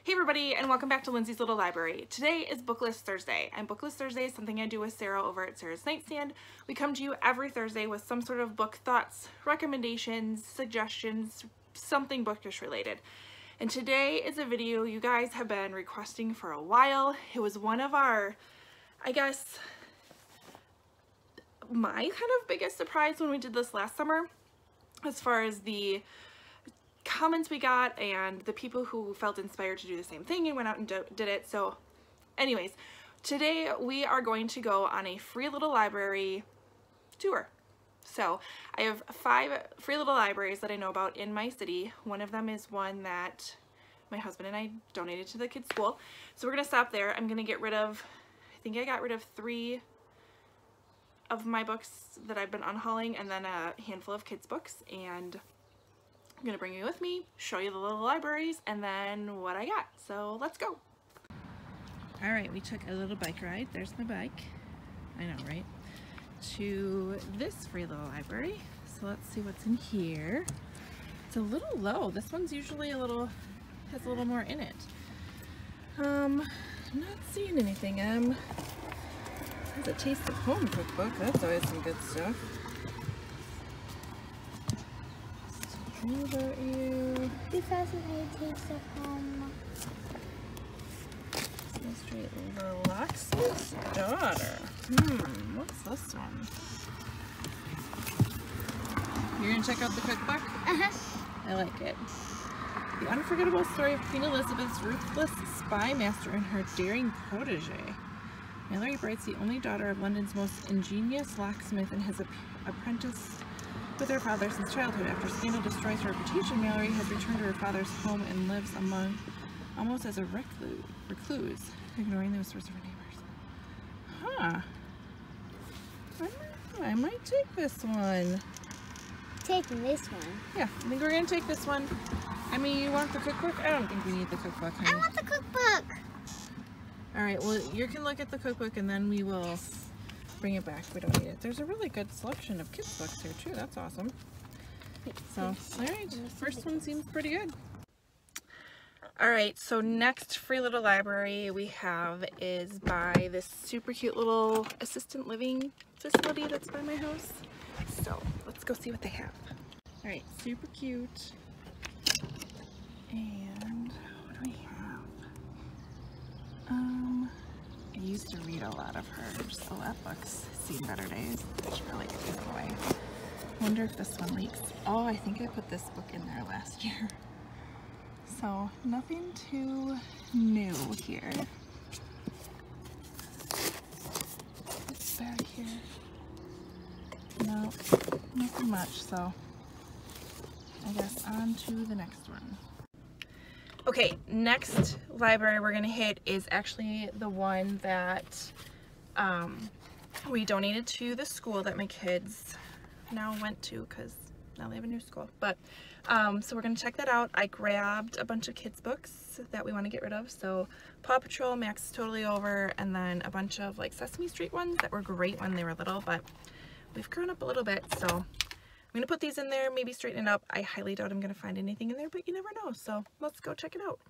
Hey everybody, and welcome back to Lindsey's Little Library. Today is BookList Thursday, and BookList Thursday is something I do with Sarah over at Sarah's Nightstand. We come to you every Thursday with some sort of book thoughts, recommendations, suggestions, something bookish related. And today is a video you guys have been requesting for a while. It was one of our, I guess, my kind of biggest surprise when we did this last summer, as far as the comments we got and the people who felt inspired to do the same thing and went out and did it. So anyways, today we are going to go on a free little library tour. So I have 5 free little libraries that I know about in my city. One of them is one that my husband and I donated to the kids' school. So we're gonna stop there. I'm gonna get rid of, I think I got rid of 3 of my books that I've been unhauling, and then a handful of kids' books, and I'm gonna bring you with me, show you the little libraries, and then what I got. So let's go. All right, we took a little bike ride. There's my bike. I know, right? To this free little library. So let's see what's in here. It's a little low. This one's usually has a little more in it. I'm not seeing anything. Has a Taste of Home cookbook. That's always some good stuff. How about you? 2008 Taste of Home. Mystery The Locksmith's Daughter. What's this one? You're gonna check out the cookbook? I like it. The unforgettable story of Queen Elizabeth's ruthless spy master and her daring protege. Mallory Bright's the only daughter of London's most ingenious locksmith and his apprentice with her father since childhood. After scandal destroys her reputation, Mallory has returned to her father's home and lives almost as a recluse, ignoring the whispers of her neighbors. Huh. I might take this one. Taking this one. Yeah, I think we're gonna take this one. I mean, you want the cookbook? I don't think we need the cookbook, honey. I want the cookbook! Alright, well, you can look at the cookbook and then we will bring it back. We don't need it. There's a really good selection of kids' books here too. That's awesome. So, alright, first one seems pretty good. Alright, so next free little library we have is by this super cute little assistant living facility that's by my house. So, let's go see what they have. Alright, super cute. And what do we have? I used to read a lot of hers. Oh, that book's seen better days. I should probably get this away. Wonder if this one leaks. Oh, I think I put this book in there last year. So, nothing too new here. This bag here. No, nothing much, so I guess on to the next one. Okay, next library we're gonna hit is actually the one that we donated to the school that my kids now went to, because now they have a new school. But so we're gonna check that out. I grabbed a bunch of kids books that we want to get rid of. So Paw Patrol, Max is Totally Over, and then a bunch of like Sesame Street ones that were great when they were little, but we've grown up a little bit, so I'm gonna put these in there, maybe straighten it up. I highly doubt I'm gonna find anything in there, but you never know. So let's go check it out.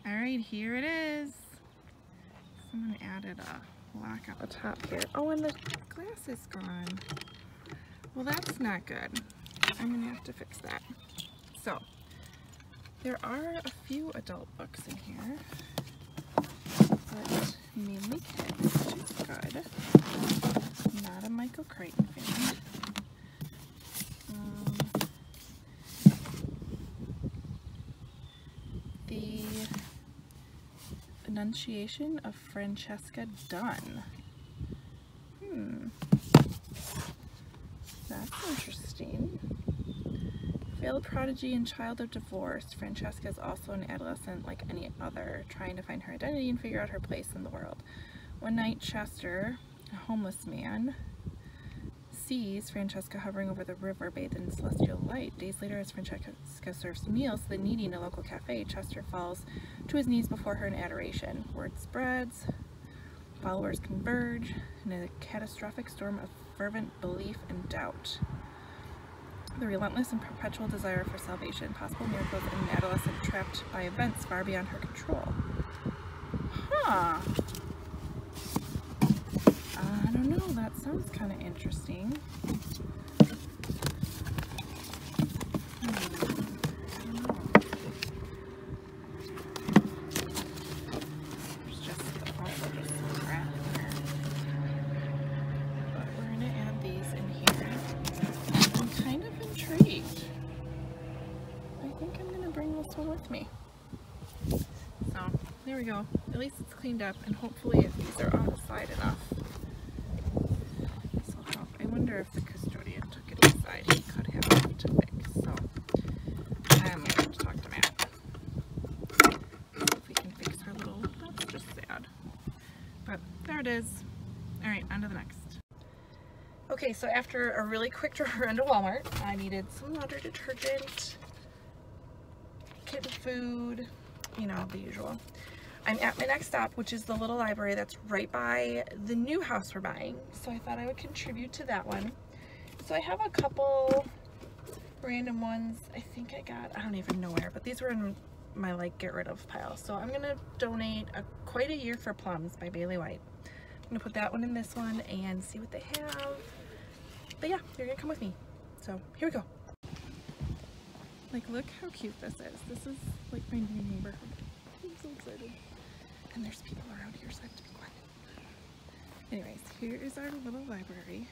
All right, here it is. Someone added a lock at the top here. Oh, and the glass is gone. Well, that's not good. I'm gonna have to fix that. So there are a few adult books in here, but mainly kids, which is good. Not a Michael Crichton fan. The Annunciation of Francesca Dunn. That's interesting. Failed prodigy and child of divorce, Francesca is also an adolescent like any other, trying to find her identity and figure out her place in the world. One night, Chester, a homeless man, sees Francesca hovering over the river bathed in celestial light. Days later, as Francesca serves meals to the needy in a local cafe, Chester falls to his knees before her in adoration. Word spreads, followers converge in a catastrophic storm of fervent belief and doubt. the relentless and perpetual desire for salvation, possible miracles, and an adolescent trapped by events far beyond her control. Huh. I don't know, that sounds kind of interesting. With me. So there we go. At least it's cleaned up, and hopefully if these are on the side enough, this will help. I wonder if the custodian took it inside. He could have it to fix. So I'm going to have to talk to Matt. See if we can fix her little. That's just sad. But there it is. All right, on to the next. Okay, so after a really quick run to Walmart, I needed some laundry detergent, kitten food, you know, the usual. I'm at my next stop, which is the little library that's right by the new house we're buying. So I thought I would contribute to that one. So I have a couple random ones. I think I got, I don't even know where, but these were in my like get rid of pile. So I'm gonna donate Quite a Year for Plums by Bailey White. I'm gonna put that one in this one and see what they have. But yeah, you're gonna come with me. So here we go. Like, look how cute this is. This is like my new neighborhood. I'm so excited. And there's people around here, so I have to be quiet. Anyways, here is our little library.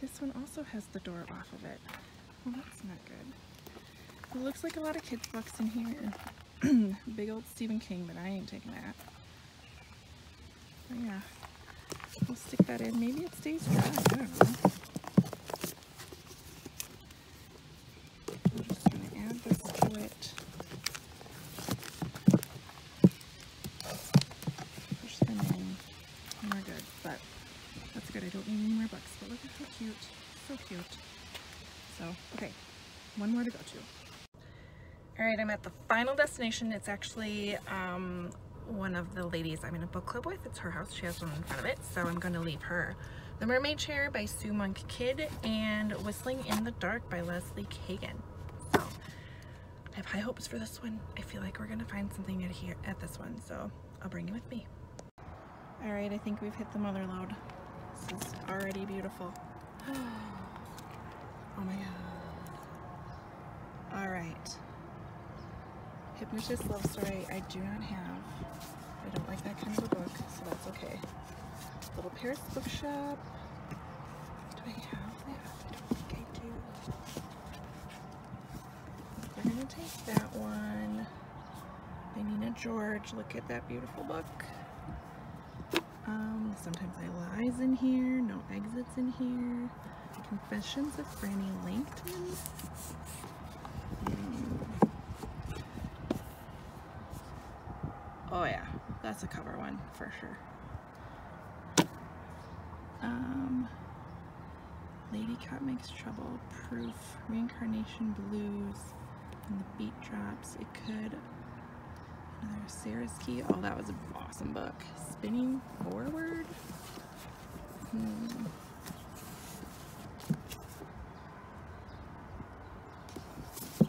This one also has the door off of it. Well, that's not good. It looks like a lot of kids' books in here. Big old Stephen King, but I ain't taking that. But yeah, we'll stick that in. Maybe it stays dry. I don't know. So, okay, one more to go to. Alright, I'm at the final destination. It's actually one of the ladies I'm in a book club with. It's her house. She has one in front of it. So I'm going to leave her The Mermaid Chair by Sue Monk Kidd and Whistling in the Dark by Leslie Kagan. So I have high hopes for this one. I feel like we're going to find something at this one. So I'll bring you with me. Alright, I think we've hit the mother lode. This is already beautiful. Oh my god. Alright. Hypnotist Love Story I do not have. I don't like that kind of a book, so that's okay. Little Paris Bookshop. Do I have that? I don't think I do. We're gonna take that one. By Nina George. Look at that beautiful book. Sometimes I Lie's in here. No Exits in here. Confessions of Franny Langton. Oh yeah, that's a cover one for sure. Lady Cat Makes Trouble, Proof, Reincarnation Blues, and the Beat Drops. It could. Another Sarah's Key. Oh, that was an awesome book. Spinning Forward.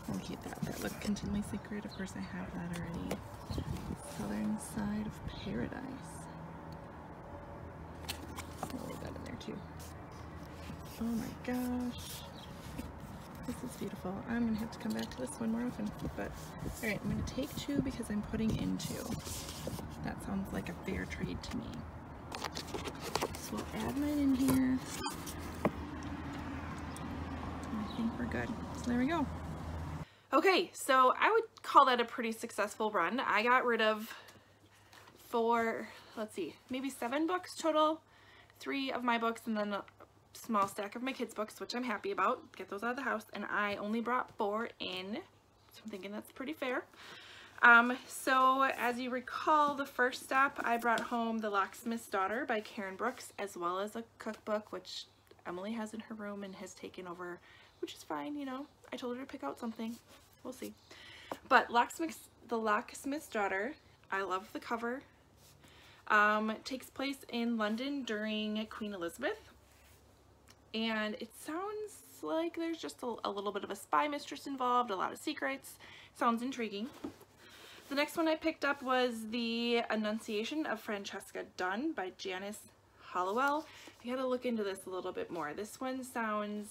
I'll keep that. That looked Continually Secret. Of course, I have that already. Southern Side of Paradise. I'll leave that in there too. Oh my gosh. This is beautiful. I'm going to have to come back to this one more often. But, alright, I'm going to take two because I'm putting in two. That sounds like a fair trade to me. So we'll add mine in here. And I think we're good. So there we go. Okay, so I would call that a pretty successful run. I got rid of maybe 7 books total. 3 of my books and then a small stack of my kids' books, which I'm happy about. Get those out of the house. And I only brought 4 in, so I'm thinking that's pretty fair. So as you recall, the first stop I brought home The Locksmith's Daughter by Karen Brooks, as well as a cookbook, which Emily has in her room and has taken over, which is fine, you know. I told her to pick out something. We'll see. But The Locksmith's Daughter, I love the cover. Takes place in London during Queen Elizabeth. And it sounds like there's just a little bit of a spy mistress involved, a lot of secrets. Sounds intriguing. The next one I picked up was The Annunciation of Francesca Dunn by Janice Hollowell. I gotta look into this a little bit more. This one sounds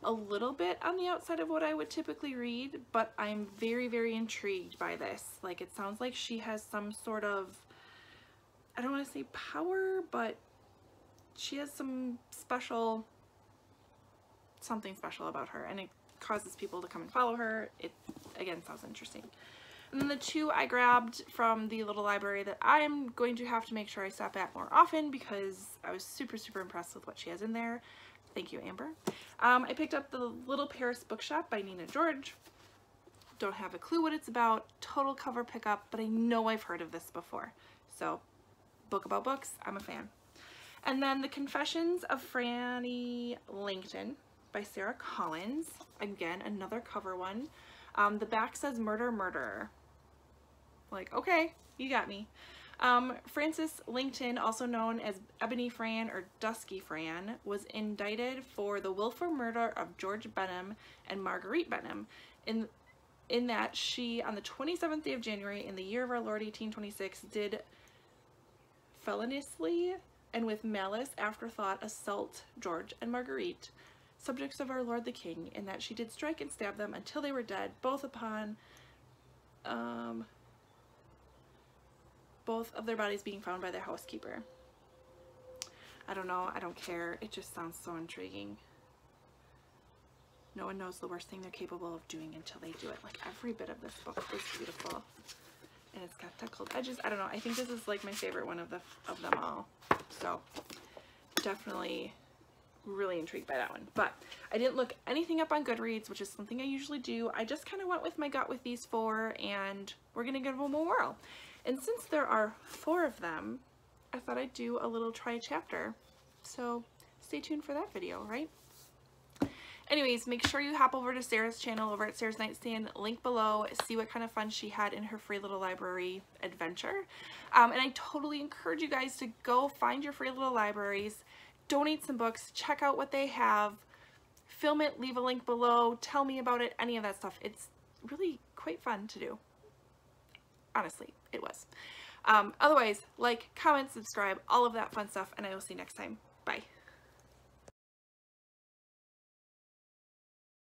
a little bit on the outside of what I would typically read, but I'm very, very intrigued by this. Like, it sounds like she has some sort of, I don't want to say power, but she has some special, something special about her, and it causes people to come and follow her. It, again, sounds interesting. And then the two I grabbed from the little library that I'm going to have to make sure I stop at more often because I was super, super impressed with what she has in there. Thank you, Amber. I picked up The Little Paris Bookshop by Nina George. Don't have a clue what it's about. Total cover pickup, but I know I've heard of this before. So, book about books, I'm a fan. And then The Confessions of Franny Langton by Sarah Collins. Again, another cover one. The back says Murder, Murderer. Like, okay, you got me. Frances Langton, also known as Ebony Fran or Dusky Fran, was indicted for the willful murder of George Benham and Marguerite Benham in that she, on the 27th day of January in the year of our Lord 1826, did feloniously and with malice aforethought assault George and Marguerite, subjects of our Lord the King, in that she did strike and stab them until they were dead, both upon both of their bodies being found by their housekeeper. I don't know, I don't care. It just sounds so intriguing. No one knows the worst thing they're capable of doing until they do it. Like, every bit of this book is beautiful. And it's got deckled edges. I don't know, I think this is like my favorite one of them all. So, definitely really intrigued by that one. But I didn't look anything up on Goodreads, which is something I usually do. I just kind of went with my gut with these four, and we're gonna give them a whirl. And since there are 4 of them, I thought I'd do a little try chapter. So stay tuned for that video, right? Anyways, make sure you hop over to Sarah's channel over at Sarah's Nightstand, link below, see what kind of fun she had in her free little library adventure. And I totally encourage you guys to go find your free little libraries, donate some books, check out what they have, film it, leave a link below, tell me about it, any of that stuff. It's really quite fun to do. Honestly, it was. Otherwise, like, comment, subscribe, all of that fun stuff, and I will see you next time. Bye.